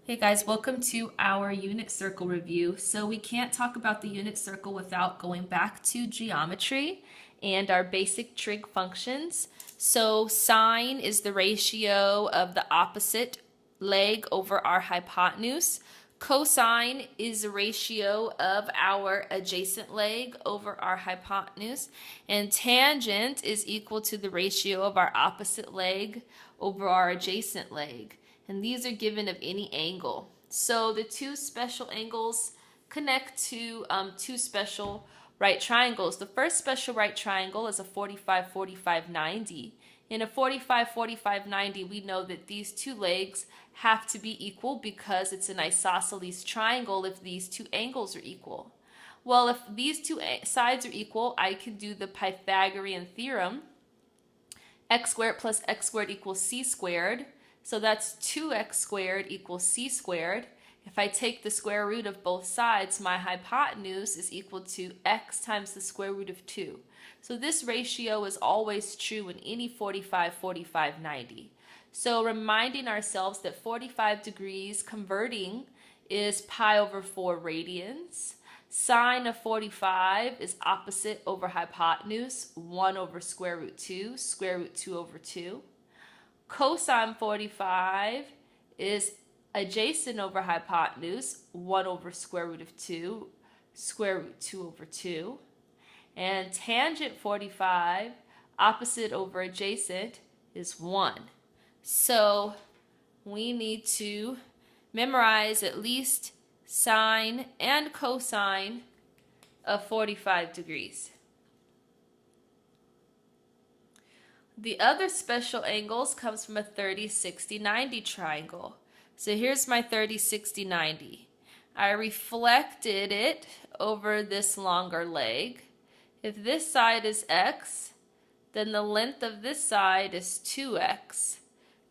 Hey guys, welcome to our unit circle review. So we can't talk about the unit circle without going back to geometry and our basic trig functions. So sine is the ratio of the opposite leg over our hypotenuse. Cosine is the ratio of our adjacent leg over our hypotenuse. And tangent is equal to the ratio of our opposite leg over our adjacent leg. And these are given of any angle. So the two special angles connect to two special right triangles. The first special right triangle is a 45, 45, 90. In a 45, 45, 90, we know that these two legs have to be equal because it's an isosceles triangle if these two angles are equal. Well, if these two sides are equal, I can do the Pythagorean theorem. X squared plus x squared equals c squared. So that's 2x squared equals c squared. If I take the square root of both sides, my hypotenuse is equal to x times the square root of 2. So this ratio is always true in any 45, 45, 90. So reminding ourselves that 45 degrees converting is pi over 4 radians. Sine of 45 is opposite over hypotenuse, 1 over square root 2 over 2. Cosine 45 is adjacent over hypotenuse, 1 over square root of 2, square root 2 over 2. And tangent 45, opposite over adjacent, is 1. So we need to memorize at least sine and cosine of 45 degrees. The other special angles comes from a 30, 60, 90 triangle. So here's my 30, 60, 90. I reflected it over this longer leg. If this side is x, then the length of this side is 2x.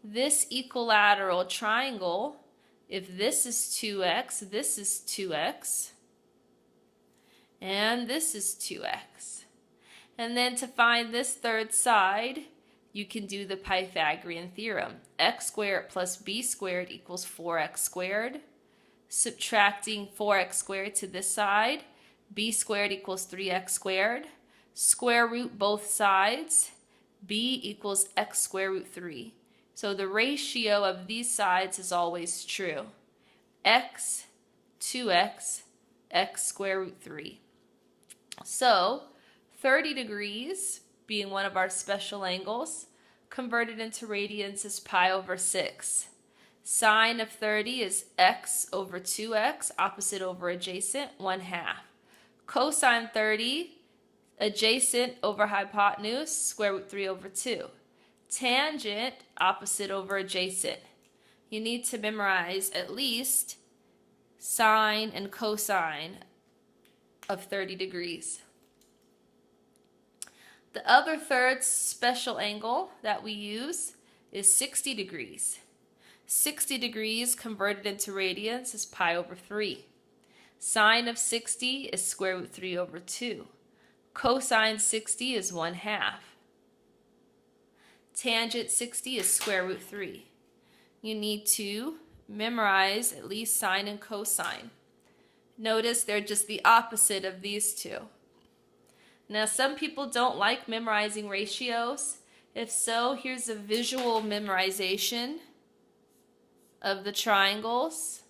This equilateral triangle, if this is 2x, this is 2x, and this is 2x. And then to find this third side, you can do the Pythagorean theorem. X squared plus b squared equals 4x squared. Subtracting 4x squared to this side, b squared equals 3x squared. Square root both sides, b equals x square root 3. So the ratio of these sides is always true. X, 2x, x square root 3. So 30 degrees, being one of our special angles, converted into radians is pi over 6. Sine of 30 is x over 2x, opposite over adjacent, 1/2. Cosine 30, adjacent over hypotenuse, square root 3 over 2. Tangent, opposite over adjacent. You need to memorize at least sine and cosine of 30 degrees. The other third special angle that we use is 60 degrees. 60 degrees converted into radians is pi over 3. Sine of 60 is square root 3 over 2. Cosine 60 is 1/2. Tangent 60 is square root 3. You need to memorize at least sine and cosine. Notice they're just the opposite of these two. Now, some people don't like memorizing ratios. If so, here's a visual memorization of the triangles.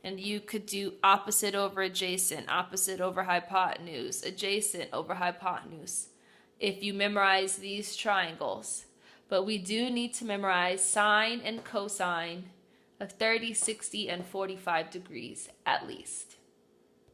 And you could do opposite over adjacent, opposite over hypotenuse, adjacent over hypotenuse, if you memorize these triangles. But we do need to memorize sine and cosine of 30, 60, and 45 degrees at least.